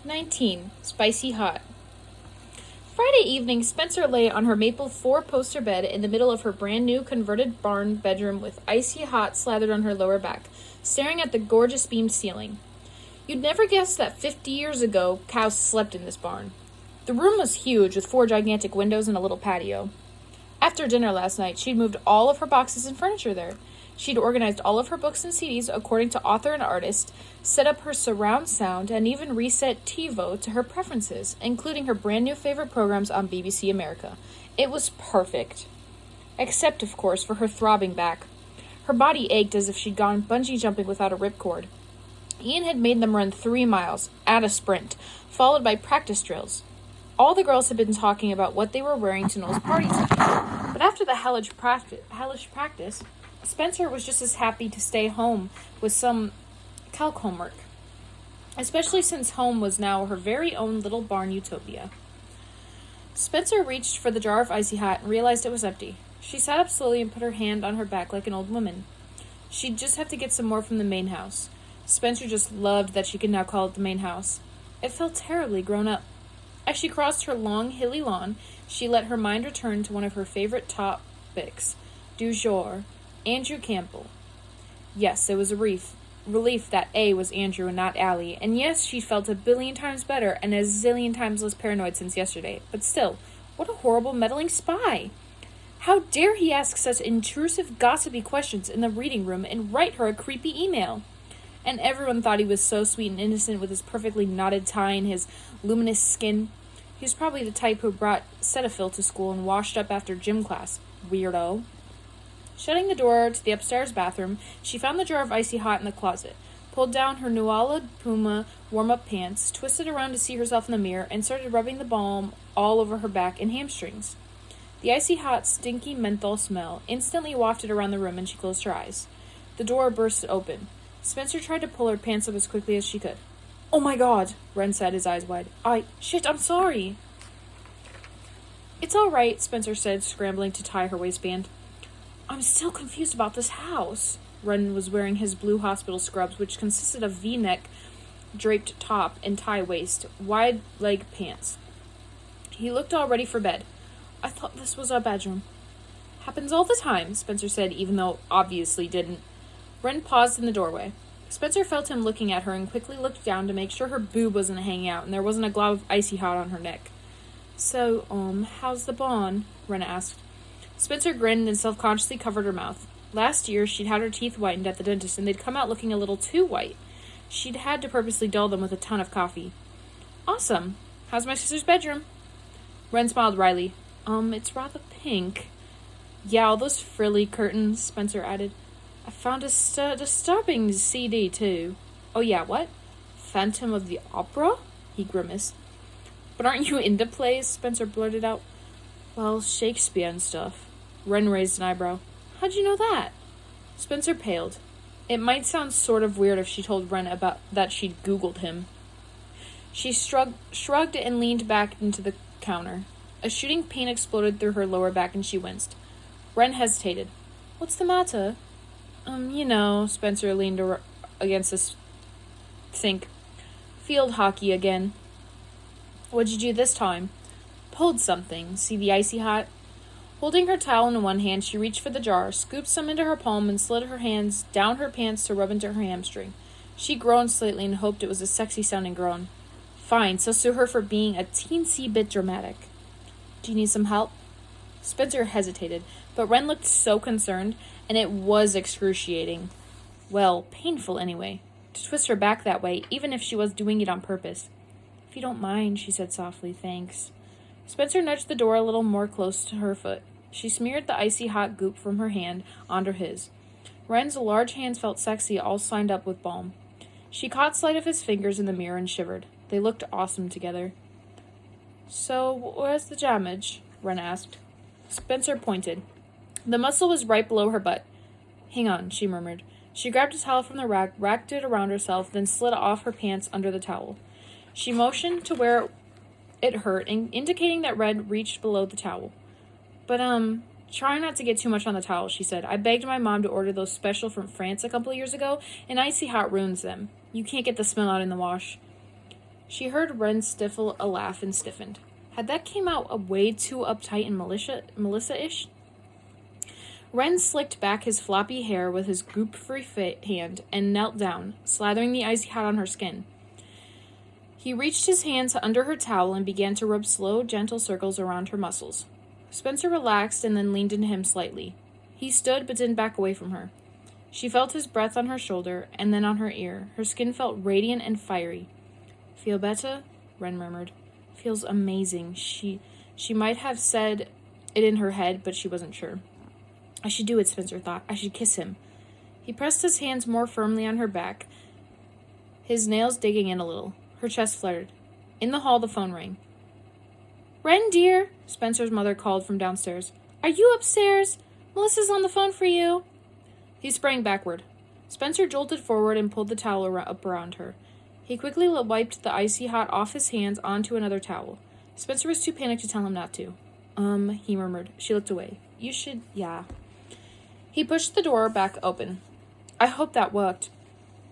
19. Spicy Hot. Friday evening, Spencer lay on her maple 4-poster bed in the middle of her brand new converted barn bedroom with icy hot slathered on her lower back, staring at the gorgeous beamed ceiling. You'd never guess that 50 years ago, cows slept in this barn. The room was huge, with 4 gigantic windows and a little patio. After dinner last night, she'd moved all of her boxes and furniture there. She'd organized all of her books and CDs according to author and artist, set up her surround sound, and even reset TiVo to her preferences, including her brand new favorite programs on BBC America. It was perfect. Except, of course, for her throbbing back. Her body ached as if she'd gone bungee jumping without a ripcord. Ian had made them run 3 miles, at a sprint, followed by practice drills. All the girls had been talking about what they were wearing to Noel's party tonight. But after the hellish practice, Spencer was just as happy to stay home with some calc homework, especially since home was now her very own little barn utopia. Spencer reached for the jar of icy hot and realized it was empty. She sat up slowly and put her hand on her back like an old woman. She'd just have to get some more from the main house. Spencer just loved that she could now call it the main house. It felt terribly grown up. As she crossed her long, hilly lawn, she let her mind return to one of her favorite topics, du jour, Andrew Campbell. Yes, it was a relief that A was Andrew and not Allie, and yes, she felt a billion times better and a zillion times less paranoid since yesterday, but still, what a horrible meddling spy! How dare he ask such intrusive, gossipy questions in the reading room and write her a creepy email? And everyone thought he was so sweet and innocent with his perfectly knotted tie and his luminous skin. He was probably the type who brought Cetaphil to school and washed up after gym class. Weirdo. Shutting the door to the upstairs bathroom, she found the jar of icy hot in the closet, pulled down her Nuala Puma warm-up pants, twisted around to see herself in the mirror, and started rubbing the balm all over her back and hamstrings. The icy hot, stinky menthol smell instantly wafted around the room, and she closed her eyes. The door burst open. Spencer tried to pull her pants up as quickly as she could. "Oh my God," Ren said, his eyes wide. Shit, I'm sorry." "It's all right," Spencer said, scrambling to tie her waistband. "I'm still confused about this house." Ren was wearing his blue hospital scrubs, which consisted of V-neck draped top and tie waist, wide leg pants. He looked all ready for bed. "I thought this was our bedroom." "Happens all the time," Spencer said, even though obviously didn't. Ren paused in the doorway. Spencer felt him looking at her and quickly looked down to make sure her boob wasn't hanging out and there wasn't a glob of icy hot on her neck. "So, how's the bond?" Ren asked. Spencer grinned and self-consciously covered her mouth. Last year, she'd had her teeth whitened at the dentist, and they'd come out looking a little too white. She'd had to purposely dull them with a ton of coffee. "Awesome. How's my sister's bedroom?" Ren smiled wryly. It's rather pink." "Yeah, all those frilly curtains," Spencer added. "I found a disturbing CD, too." "Oh yeah, what?" "Phantom of the Opera?" He grimaced. "But aren't you into plays?" Spencer blurted out. "Well, Shakespeare and stuff." Ren raised an eyebrow. "How'd you know that?" Spencer paled. It might sound sort of weird if she told Ren about that she'd Googled him. She shrugged and leaned back into the counter. A shooting pain exploded through her lower back and she winced. Ren hesitated. "What's the matter?" Spencer leaned against the sink. "Field hockey again." "What'd you do this time?" "Pulled something. See the icy hot?" Holding her towel in one hand, she reached for the jar, scooped some into her palm, and slid her hands down her pants to rub into her hamstring. She groaned slightly and hoped it was a sexy-sounding groan. Fine, so sue her for being a teensy bit dramatic. "Do you need some help?" Spencer hesitated, but Ren looked so concerned, and it was excruciating. Well, painful anyway, to twist her back that way, even if she was doing it on purpose. "If you don't mind," she said softly, "thanks." Spencer nudged the door a little more close to her foot. She smeared the icy hot goop from her hand onto his. Ren's large hands felt sexy, all signed up with balm. She caught sight of his fingers in the mirror and shivered. They looked awesome together. "So, where's the damage?" Ren asked. Spencer pointed. The muscle was right below her butt. "Hang on," she murmured. She grabbed a towel from the rack, wrapped it around herself, then slid off her pants under the towel. She motioned to where it hurt, indicating that Red reached below the towel. "But, try not to get too much on the towel," she said. "I begged my mom to order those special from France a couple of years ago, and icy hot ruins them. You can't get the smell out in the wash." She heard Ren stifle a laugh and stiffened. Had that came out a way too uptight and Melissa-ish? Ren slicked back his floppy hair with his goop-free hand and knelt down, slathering the icy hot on her skin. He reached his hands under her towel and began to rub slow, gentle circles around her muscles. Spencer relaxed and then leaned into him slightly. He stood but didn't back away from her. She felt his breath on her shoulder and then on her ear. Her skin felt radiant and fiery. "Feel better?" Ren murmured. "Feels amazing." She might have said it in her head, but she wasn't sure. I should do it, Spencer thought. I should kiss him. He pressed his hands more firmly on her back, his nails digging in a little. Her chest fluttered. In the hall, the phone rang. "Ren, dear," Spencer's mother called from downstairs. "Are you upstairs? Melissa's on the phone for you." He sprang backward. Spencer jolted forward and pulled the towel up around her. He quickly wiped the icy hot off his hands onto another towel. Spencer was too panicked to tell him not to. He murmured. She looked away. "You should, yeah." He pushed the door back open. "I hope that worked."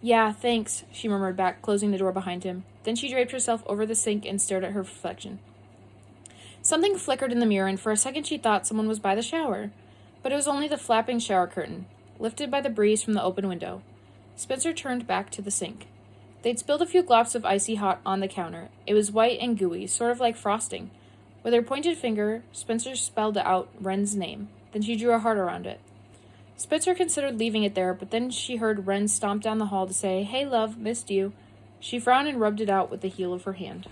"Yeah, thanks," she murmured back, closing the door behind him. Then she draped herself over the sink and stared at her reflection. Something flickered in the mirror, and for a second she thought someone was by the shower. But it was only the flapping shower curtain, lifted by the breeze from the open window. Spencer turned back to the sink. They'd spilled a few glops of icy hot on the counter. It was white and gooey, sort of like frosting. With her pointed finger, Spencer spelled out Ren's name. Then she drew a heart around it. Spencer considered leaving it there, but then she heard Ren stomp down the hall to say, "Hey, love, missed you." She frowned and rubbed it out with the heel of her hand.